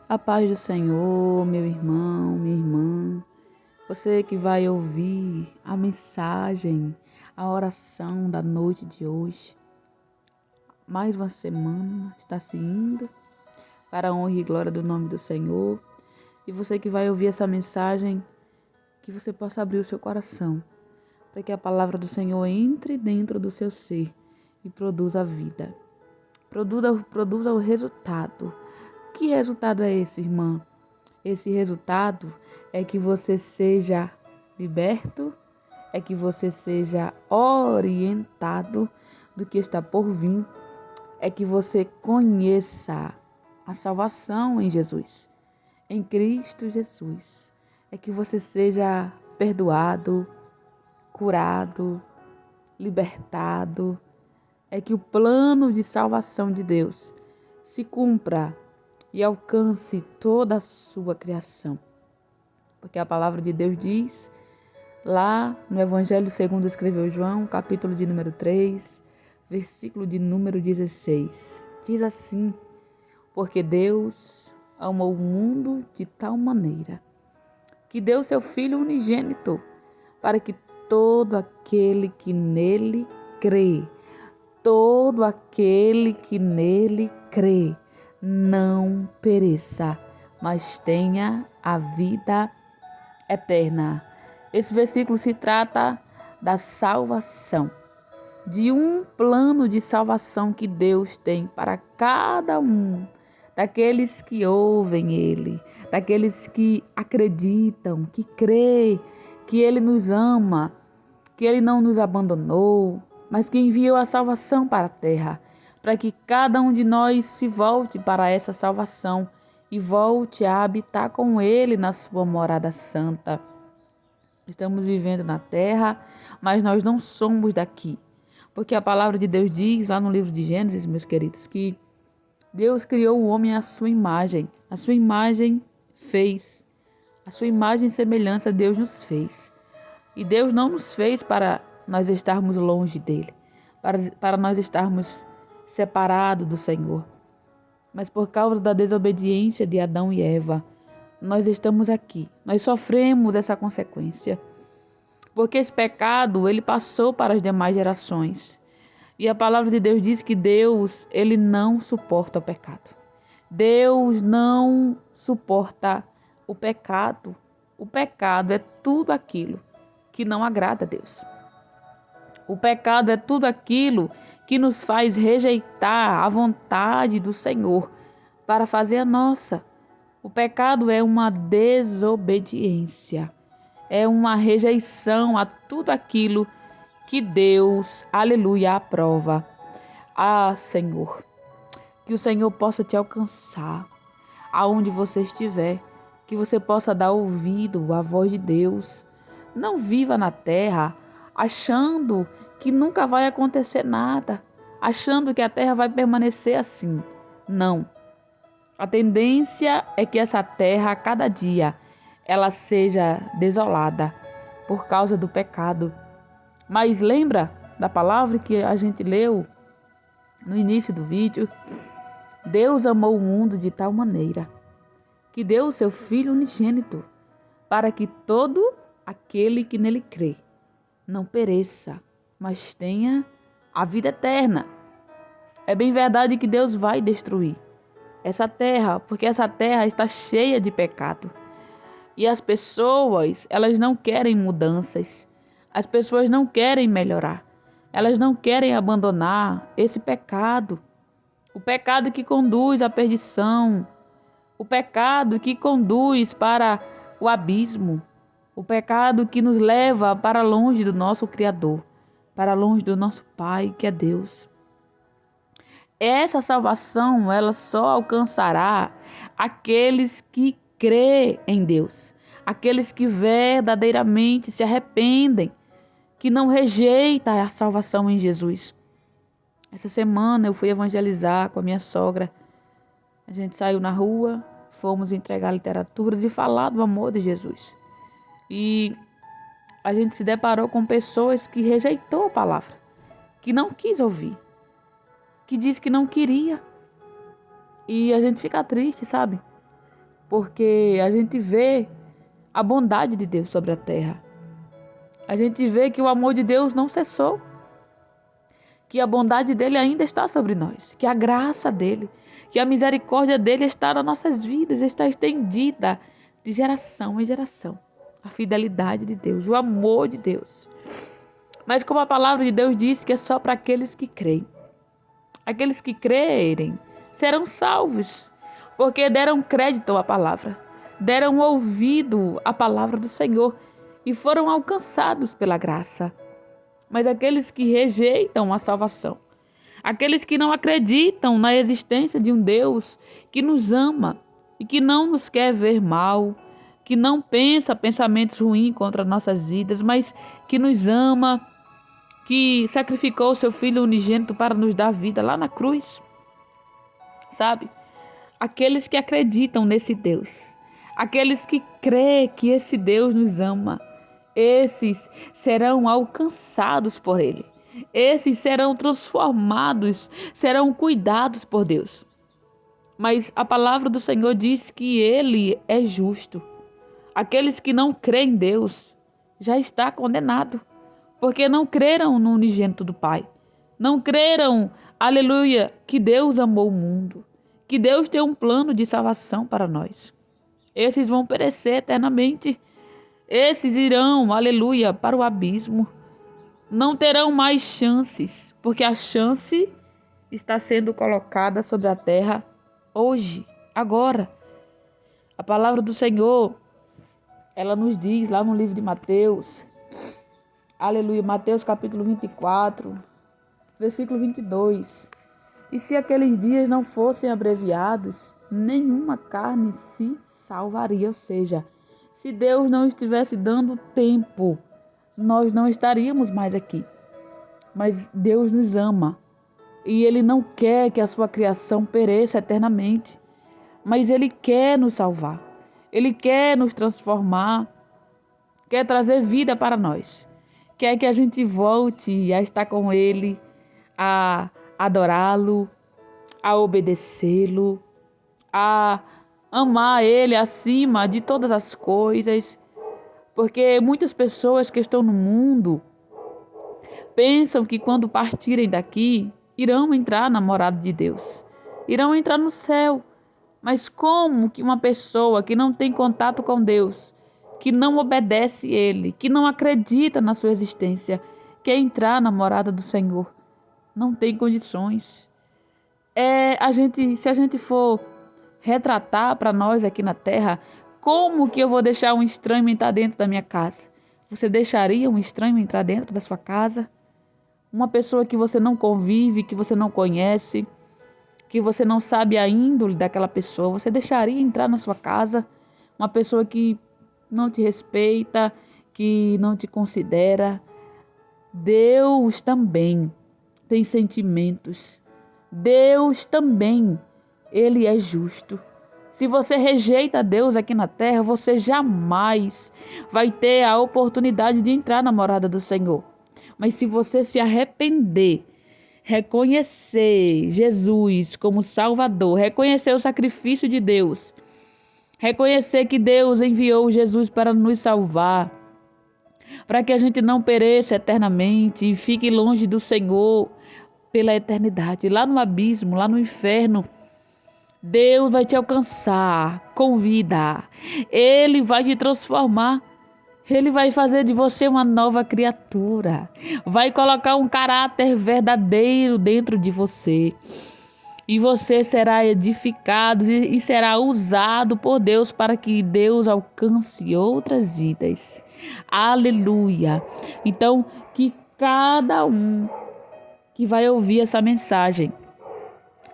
A paz do Senhor, meu irmão, minha irmã, você que vai ouvir a mensagem, a oração da noite de hoje. Mais uma semana está se indo para a honra e glória do nome do Senhor. E você que vai ouvir essa mensagem, que você possa abrir o seu coração, para que a palavra do Senhor entre dentro do seu ser e produza vida. Produza o resultado. Que resultado é esse, irmã? Esse resultado é que você seja liberto, é que você seja orientado do que está por vir, é que você conheça a salvação em Jesus, em Cristo Jesus. É que você seja perdoado, curado, libertado. É que o plano de salvação de Deus se cumpra e alcance toda a sua criação. Porque a palavra de Deus diz, lá no Evangelho segundo escreveu João, capítulo de número 3, versículo de número 16. Diz assim: porque Deus amou o mundo de tal maneira que deu seu Filho unigênito, para que todo aquele que nele crê, todo aquele que nele crê, não pereça, mas tenha a vida eterna. Esse versículo se trata da salvação, de um plano de salvação que Deus tem para cada um daqueles que ouvem Ele, daqueles que acreditam, que creem que Ele nos ama, que Ele não nos abandonou, mas que enviou a salvação para a terra, para que cada um de nós se volte para essa salvação e volte a habitar com Ele na sua morada santa. Estamos vivendo na terra, mas nós não somos daqui, porque a palavra de Deus diz lá no livro de Gênesis, meus queridos, que Deus criou o homem à sua imagem fez, a sua imagem e semelhança Deus nos fez. E Deus não nos fez para nós estarmos longe dele, para nós estarmos separados do Senhor. Mas por causa da desobediência de Adão e Eva, nós estamos aqui. Nós sofremos essa consequência. Porque esse pecado, ele passou para as demais gerações. E a palavra de Deus diz que Deus, ele não suporta o pecado. Deus não suporta o pecado. O pecado é tudo aquilo que não agrada a Deus. O pecado é tudo aquilo que nos faz rejeitar a vontade do Senhor para fazer a nossa. O pecado é uma desobediência, é uma rejeição a tudo aquilo que Deus, aleluia, aprova. Ah, Senhor, que o Senhor possa te alcançar aonde você estiver, que você possa dar ouvido à voz de Deus. Não viva na terra achando que nunca vai acontecer nada, achando que a terra vai permanecer assim. Não. A tendência é que essa terra, a cada dia, ela seja desolada por causa do pecado. Mas lembra da palavra que a gente leu no início do vídeo? Deus amou o mundo de tal maneira que deu o seu Filho unigênito, para que todo aquele que nele crê não pereça, mas tenha a vida eterna. É bem verdade que Deus vai destruir essa terra, porque essa terra está cheia de pecado. E as pessoas, elas não querem mudanças. As pessoas não querem melhorar. Elas não querem abandonar esse pecado. O pecado que conduz à perdição. O pecado que conduz para o abismo. O pecado que nos leva para longe do nosso Criador, para longe do nosso Pai, que é Deus. Essa salvação, ela só alcançará aqueles que crê em Deus, aqueles que verdadeiramente se arrependem, que não rejeitam a salvação em Jesus. Essa semana eu fui evangelizar com a minha sogra. A gente saiu na rua, fomos entregar literaturas e falar do amor de Jesus. E a gente se deparou com pessoas que rejeitou a palavra, que não quis ouvir, que disse que não queria. E a gente fica triste, sabe? porque a gente vê a bondade de Deus sobre a terra. A gente vê que o amor de Deus não cessou, que a bondade dele ainda está sobre nós, que a graça dele, que a misericórdia dele está nas nossas vidas, está estendida de geração em geração. A fidelidade de Deus, o amor de Deus. Mas como a palavra de Deus diz que é só para aqueles que creem. Aqueles que crerem serão salvos, porque deram crédito à palavra, deram ouvido à palavra do Senhor e foram alcançados pela graça. Mas aqueles que rejeitam a salvação, aqueles que não acreditam na existência de um Deus que nos ama e que não nos quer ver mal, que não pensa pensamentos ruins contra nossas vidas, mas que nos ama, que sacrificou o seu Filho unigênito para nos dar vida lá na cruz, sabe? Aqueles que acreditam nesse Deus, aqueles que creem que esse Deus nos ama, esses serão alcançados por Ele. Esses serão transformados, serão cuidados por Deus. Mas a palavra do Senhor diz que Ele é justo. Aqueles que não creem em Deus já está condenado, porque não creram no unigênito do Pai. Não creram, aleluia, que Deus amou o mundo, que Deus tem um plano de salvação para nós. Esses vão perecer eternamente. Esses irão, aleluia, para o abismo. Não terão mais chances, porque a chance está sendo colocada sobre a terra hoje, agora. A palavra do Senhor, ela nos diz lá no livro de Mateus, aleluia, Mateus capítulo 24, versículo 22. E se aqueles dias não fossem abreviados, nenhuma carne se salvaria, ou seja, se Deus não estivesse dando tempo, nós não estaríamos mais aqui. Mas Deus nos ama e Ele não quer que a sua criação pereça eternamente, mas Ele quer nos salvar, Ele quer nos transformar, quer trazer vida para nós, quer que a gente volte a estar com Ele, a adorá-lo, a obedecê-lo, a amar Ele acima de todas as coisas, porque muitas pessoas que estão no mundo pensam que quando partirem daqui, irão entrar na morada de Deus, irão entrar no céu. Mas como que uma pessoa que não tem contato com Deus, que não obedece Ele, que não acredita na sua existência, quer entrar na morada do Senhor? Não tem condições. Se a gente for retratar para nós aqui na terra, como que eu vou deixar um estranho entrar dentro da minha casa? Você deixaria um estranho entrar dentro da sua casa? Uma pessoa que você não convive, que você não conhece, que você não sabe a índole daquela pessoa, você deixaria entrar na sua casa? Uma pessoa que não te respeita, que não te considera? Deus também tem sentimentos. Deus também, Ele é justo. Se você rejeita Deus aqui na terra, você jamais vai ter a oportunidade de entrar na morada do Senhor. Mas se você se arrepender, reconhecer Jesus como Salvador, reconhecer o sacrifício de Deus, reconhecer que Deus enviou Jesus para nos salvar, para que a gente não pereça eternamente e fique longe do Senhor pela eternidade, lá no abismo, lá no inferno, Deus vai te alcançar com vida. Ele vai te transformar. Ele vai fazer de você uma nova criatura. Vai colocar um caráter verdadeiro dentro de você. E você será edificado e será usado por Deus para que Deus alcance outras vidas. Aleluia. Então, que cada um que vai ouvir essa mensagem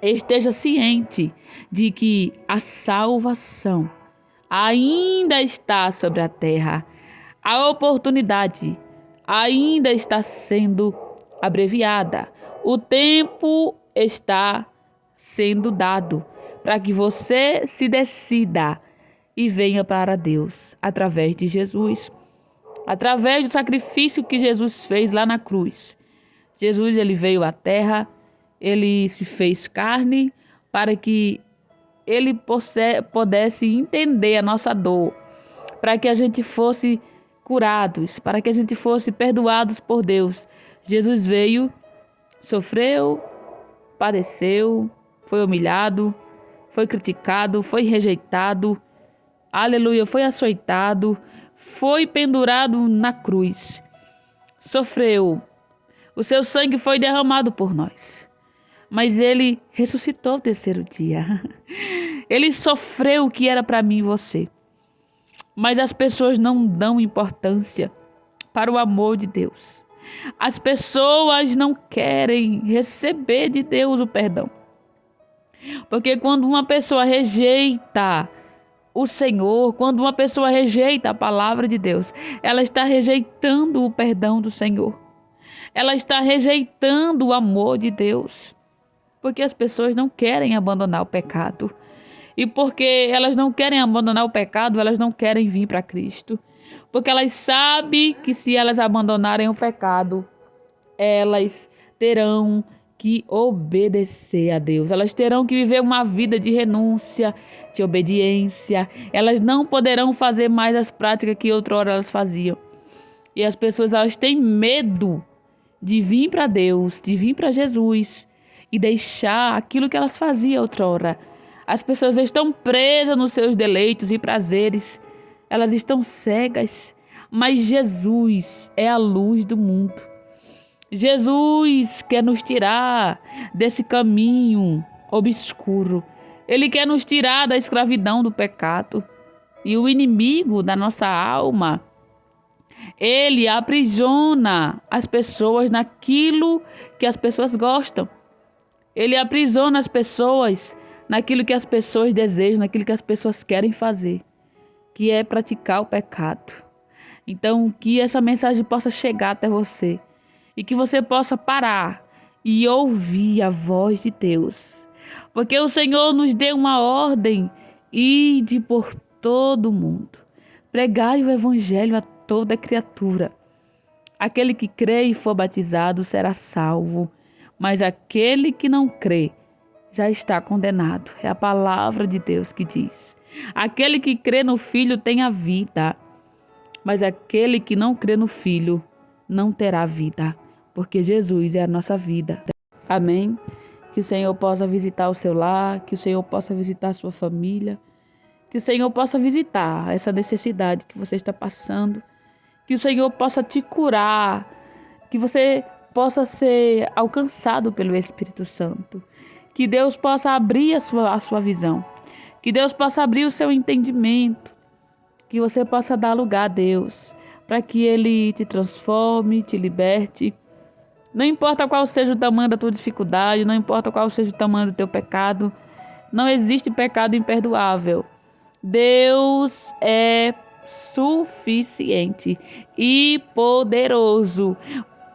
esteja ciente de que a salvação ainda está sobre a terra. A oportunidade ainda está sendo abreviada. O tempo está sendo dado para que você se decida e venha para Deus através de Jesus. Através do sacrifício que Jesus fez lá na cruz. Jesus, ele veio à terra, ele se fez carne para que ele pudesse entender a nossa dor, para que a gente fosse curados, para que a gente fosse perdoados por Deus. Jesus veio, sofreu, padeceu, foi humilhado, foi criticado, foi rejeitado, aleluia, foi açoitado, foi pendurado na cruz, sofreu, o seu sangue foi derramado por nós, mas ele ressuscitou no terceiro dia. Ele sofreu o que era para mim e você, mas as pessoas não dão importância para o amor de Deus. As pessoas não querem receber de Deus o perdão. Porque quando uma pessoa rejeita o Senhor, quando uma pessoa rejeita a palavra de Deus, ela está rejeitando o perdão do Senhor. Ela está rejeitando o amor de Deus. Porque as pessoas não querem abandonar o pecado. E porque elas não querem abandonar o pecado, elas não querem vir para Cristo. Porque elas sabem que se elas abandonarem o pecado, elas terão que obedecer a Deus. Elas terão que viver uma vida de renúncia, de obediência. Elas não poderão fazer mais as práticas que outrora elas faziam. E as pessoas, elas têm medo de vir para Deus, de vir para Jesus e deixar aquilo que elas faziam outrora. As pessoas estão presas nos seus deleitos e prazeres. Elas estão cegas. Mas Jesus é a luz do mundo. Jesus quer nos tirar desse caminho obscuro. Ele quer nos tirar da escravidão do pecado. E o inimigo da nossa alma, ele aprisiona as pessoas naquilo que as pessoas gostam. Ele aprisiona as pessoas naquilo que as pessoas desejam, naquilo que as pessoas querem fazer, que é praticar o pecado. Então, que essa mensagem possa chegar até você e que você possa parar e ouvir a voz de Deus. Porque o Senhor nos deu uma ordem: ide por todo o mundo, pregai o evangelho a toda criatura. Aquele que crê e for batizado será salvo, mas aquele que não crê já está condenado. É a palavra de Deus que diz. Aquele que crê no Filho tem a vida, mas aquele que não crê no Filho não terá vida, porque Jesus é a nossa vida. Amém? Que o Senhor possa visitar o seu lar, que o Senhor possa visitar a sua família, que o Senhor possa visitar essa necessidade que você está passando, que o Senhor possa te curar, que você possa ser alcançado pelo Espírito Santo, que Deus possa abrir a sua visão, que Deus possa abrir o seu entendimento, que você possa dar lugar a Deus, para que Ele te transforme, te liberte. Não importa qual seja o tamanho da tua dificuldade, não importa qual seja o tamanho do teu pecado, não existe pecado imperdoável. Deus é suficiente e poderoso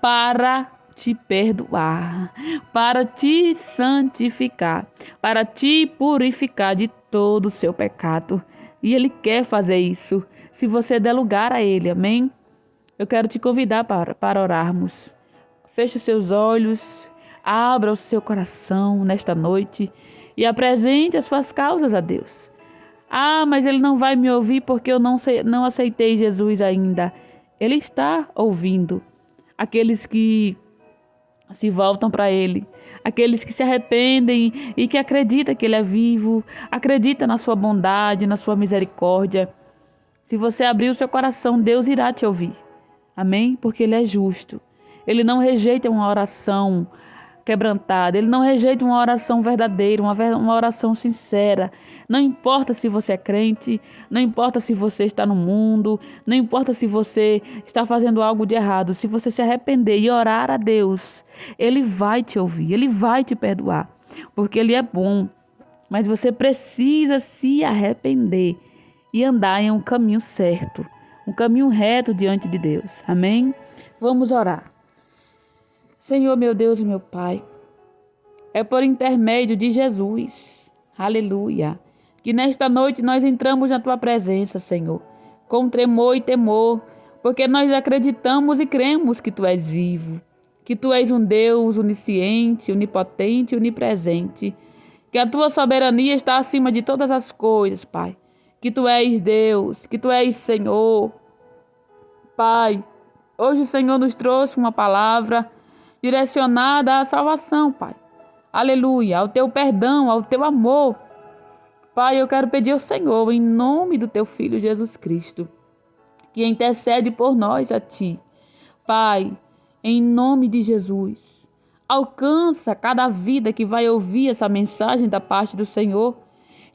para te perdoar, para te santificar, para te purificar de todo o seu pecado. E Ele quer fazer isso, se você der lugar a Ele, amém? Eu quero te convidar para orarmos. Feche os seus olhos, abra o seu coração nesta noite e apresente as suas causas a Deus. Ah, mas Ele não vai me ouvir porque eu não aceitei Jesus ainda. Ele está ouvindo aqueles que se voltam para Ele, aqueles que se arrependem e que acreditam que Ele é vivo, acreditam na sua bondade, na sua misericórdia. Se você abrir o seu coração, Deus irá te ouvir. Amém? Porque Ele é justo. Ele não rejeita uma oração quebrantada. Ele não rejeita uma oração verdadeira, uma oração sincera. Não importa se você é crente, não importa se você está no mundo, não importa se você está fazendo algo de errado. Se você se arrepender e orar a Deus, Ele vai te ouvir, Ele vai te perdoar, porque Ele é bom. Mas você precisa se arrepender e andar em um caminho certo, um caminho reto diante de Deus. Amém? Vamos orar. Senhor, meu Deus e meu Pai, é por intermédio de Jesus, aleluia, que nesta noite nós entramos na Tua presença, Senhor, com tremor e temor, porque nós acreditamos e cremos que Tu és vivo, que Tu és um Deus onisciente, onipotente e onipresente, que a tua soberania está acima de todas as coisas, Pai. Que tu és Deus, que tu és Senhor. Pai, hoje o Senhor nos trouxe uma palavra direcionada à salvação, Pai. Aleluia, ao teu perdão, ao teu amor. Pai, eu quero pedir ao Senhor, em nome do teu Filho Jesus Cristo, que intercede por nós a ti. Pai, em nome de Jesus, alcança cada vida que vai ouvir essa mensagem da parte do Senhor.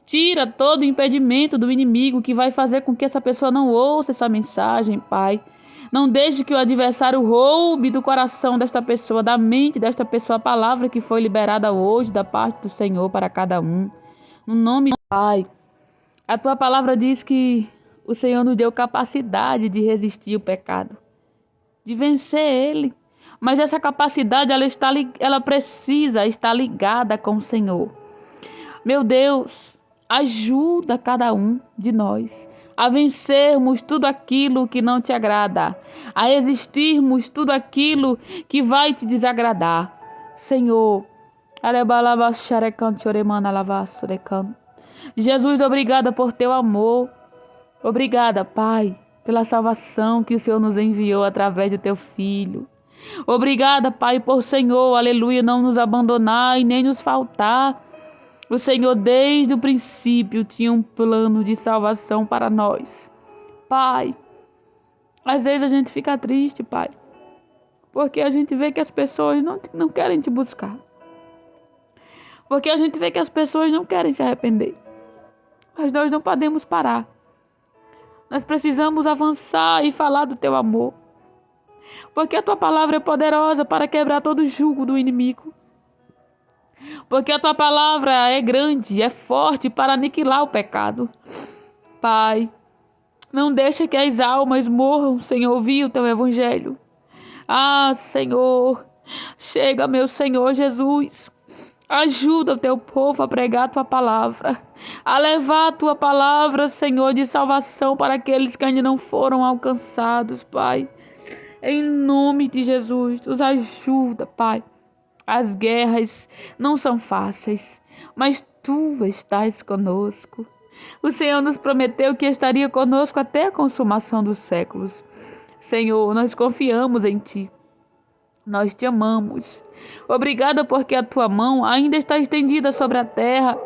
Tira todo o impedimento do inimigo que vai fazer com que essa pessoa não ouça essa mensagem, Pai. Não deixe que o adversário roube do coração desta pessoa, da mente desta pessoa, a palavra que foi liberada hoje da parte do Senhor para cada um. No nome do Pai, a tua palavra diz que o Senhor nos deu capacidade de resistir o pecado, de vencer ele. Mas essa capacidade, ela precisa estar ligada com o Senhor. Meu Deus, ajuda cada um de nós a vencermos tudo aquilo que não te agrada, a resistirmos tudo aquilo que vai te desagradar. Senhor, Jesus, obrigada por teu amor. Obrigada, Pai, pela salvação que o Senhor nos enviou através do teu Filho. Obrigada, Pai, por Senhor, aleluia, não nos abandonar e nem nos faltar. O Senhor, desde o princípio, tinha um plano de salvação para nós. Pai, às vezes a gente fica triste, Pai, porque a gente vê que as pessoas não querem te buscar. Porque a gente vê que as pessoas não querem se arrepender. Mas nós não podemos parar. Nós precisamos avançar e falar do teu amor. Porque a tua palavra é poderosa para quebrar todo o jugo do inimigo. Porque a tua palavra é grande, é forte para aniquilar o pecado. Pai, não deixa que as almas morram sem ouvir o teu evangelho. Ah, Senhor, chega, meu Senhor Jesus. Ajuda o teu povo a pregar a tua palavra, a levar a tua palavra, Senhor, de salvação para aqueles que ainda não foram alcançados, Pai. Em nome de Jesus, nos ajuda, Pai. As guerras não são fáceis, mas tu estás conosco. O Senhor nos prometeu que estaria conosco até a consumação dos séculos. Senhor, nós confiamos em ti. Nós te amamos. Obrigada porque a tua mão ainda está estendida sobre a terra.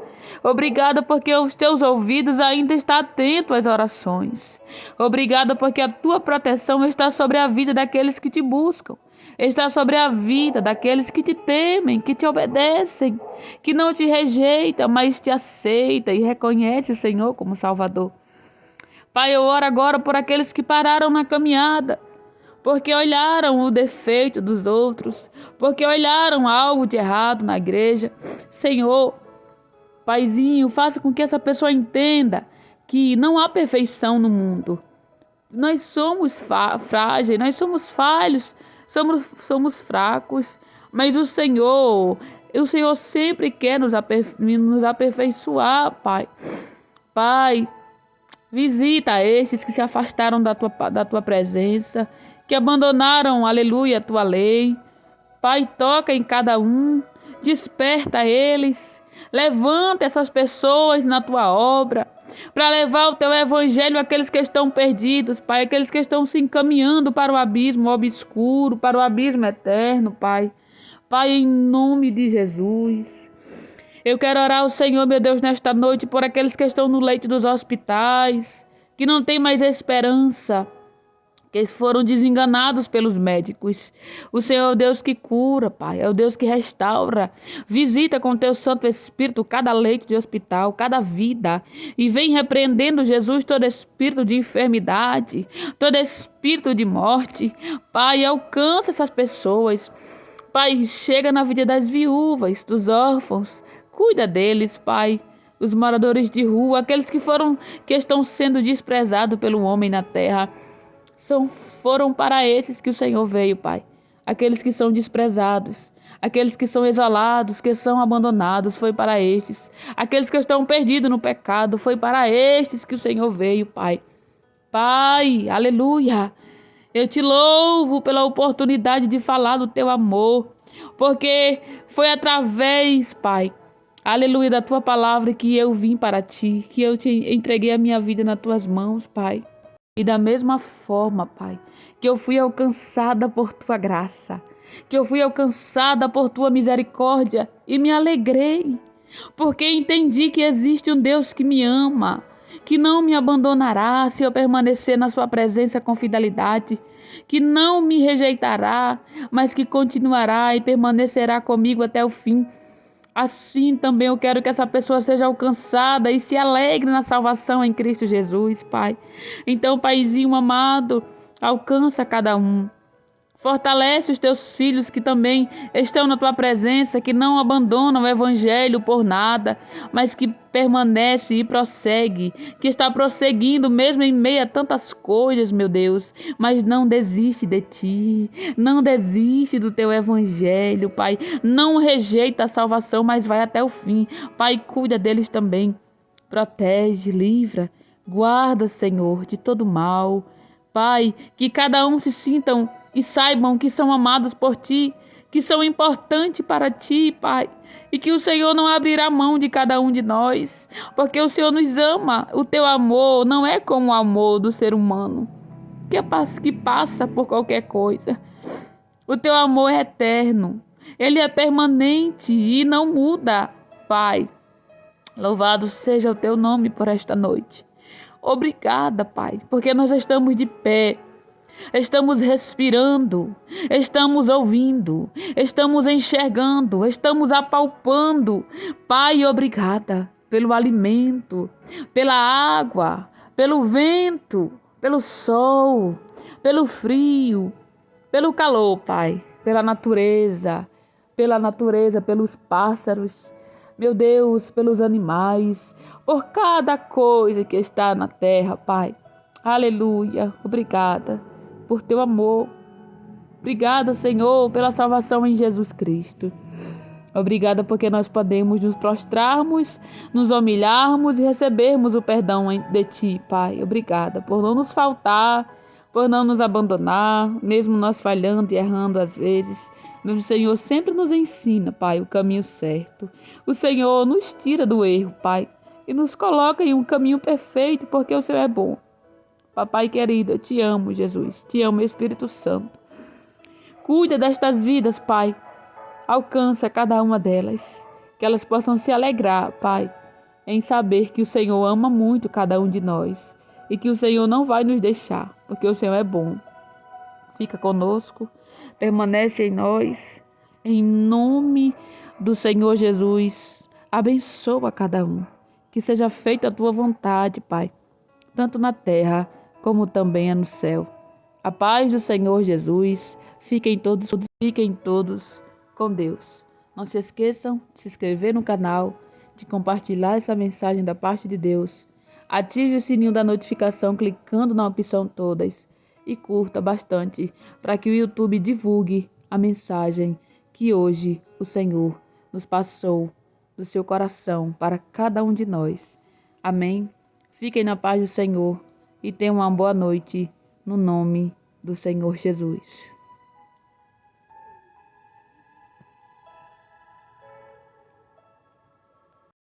Obrigada porque os teus ouvidos ainda estão atentos às orações. Obrigada porque a tua proteção está sobre a vida daqueles que te buscam. Está sobre a vida daqueles que te temem, que te obedecem, que não te rejeitam, mas te aceitam e reconhecem o Senhor como Salvador. Pai, eu oro agora por aqueles que pararam na caminhada, porque olharam o defeito dos outros, porque olharam algo de errado na igreja. Senhor, Paizinho, faça com que essa pessoa entenda que não há perfeição no mundo. Nós somos frágeis, nós somos falhos, somos fracos, mas o Senhor sempre quer nos aperfeiçoar, Pai. Pai, visita estes que se afastaram da tua presença, que abandonaram, aleluia, a tua lei. Pai, toca em cada um, desperta eles, levanta essas pessoas na tua obra, para levar o teu evangelho àqueles que estão perdidos, Pai, aqueles que estão se encaminhando para o abismo obscuro, para o abismo eterno, Pai. Pai, em nome de Jesus, eu quero orar ao Senhor, meu Deus, nesta noite, por aqueles que estão no leito dos hospitais, que não têm mais esperança, que foram desenganados pelos médicos. O Senhor é o Deus que cura, Pai, é o Deus que restaura. Visita com teu Santo Espírito cada leito de hospital, cada vida, e vem repreendendo, Jesus, todo espírito de enfermidade, todo espírito de morte. Pai, alcança essas pessoas. Pai, chega na vida das viúvas, dos órfãos, cuida deles, Pai. Os moradores de rua, aqueles que estão sendo desprezados pelo homem na terra. Foram para esses que o Senhor veio, Pai. Aqueles que são desprezados, aqueles que são isolados, que são abandonados, foi para estes. Aqueles que estão perdidos no pecado, foi para estes que o Senhor veio, Pai. Pai, aleluia. Eu te louvo pela oportunidade de falar do teu amor, porque foi através, Pai, aleluia, da tua palavra, que eu vim para ti, que eu te entreguei a minha vida nas tuas mãos, Pai. E da mesma forma, Pai, que eu fui alcançada por tua graça, que eu fui alcançada por tua misericórdia e me alegrei, porque entendi que existe um Deus que me ama, que não me abandonará se eu permanecer na sua presença com fidelidade, que não me rejeitará, mas que continuará e permanecerá comigo até o fim. Assim também eu quero que essa pessoa seja alcançada e se alegre na salvação em Cristo Jesus, Pai. Então, Paizinho amado, alcança cada um. Fortalece os teus filhos que também estão na tua presença, que não abandonam o evangelho por nada, mas que permanece e prossegue, que está prosseguindo mesmo em meio a tantas coisas, meu Deus, mas não desiste de ti, não desiste do teu evangelho, Pai, não rejeita a salvação, mas vai até o fim. Pai, cuida deles também, protege, livra, guarda, Senhor, de todo mal. Pai, que cada um se sintam e saibam que são amados por ti, que são importantes para ti, Pai. E que o Senhor não abrirá mão de cada um de nós, porque o Senhor nos ama. O teu amor não é como o amor do ser humano, que passa por qualquer coisa. O teu amor é eterno, ele é permanente e não muda, Pai. Louvado seja o teu nome por esta noite. Obrigada, Pai, porque nós estamos de pé. Estamos respirando, estamos ouvindo, estamos enxergando, estamos apalpando. Pai, obrigada pelo alimento, pela água, pelo vento, pelo sol, pelo frio, pelo calor, Pai, pela natureza, pelos pássaros, meu Deus, pelos animais, por cada coisa que está na terra, Pai. Aleluia, obrigada por teu amor. Obrigada, Senhor, pela salvação em Jesus Cristo. Obrigada porque nós podemos nos prostrarmos, nos humilharmos e recebermos o perdão de ti, Pai. Obrigada por não nos faltar, por não nos abandonar, mesmo nós falhando e errando às vezes. Mas o Senhor sempre nos ensina, Pai, o caminho certo. O Senhor nos tira do erro, Pai, e nos coloca em um caminho perfeito, porque o Senhor é bom. Papai querido, eu te amo, Jesus. Te amo, Espírito Santo. Cuida destas vidas, Pai. Alcança cada uma delas. Que elas possam se alegrar, Pai, em saber que o Senhor ama muito cada um de nós. E que o Senhor não vai nos deixar, porque o Senhor é bom. Fica conosco. Permanece em nós. Em nome do Senhor Jesus. Abençoa cada um. Que seja feita a tua vontade, Pai. Tanto na terra como também é no céu. A paz do Senhor Jesus, fiquem todos com Deus. Não se esqueçam de se inscrever no canal, de compartilhar essa mensagem da parte de Deus. Ative o sininho da notificação clicando na opção todas e curta bastante para que o YouTube divulgue a mensagem que hoje o Senhor nos passou do seu coração para cada um de nós. Amém? Fiquem na paz do Senhor e tenham uma boa noite no nome do Senhor Jesus.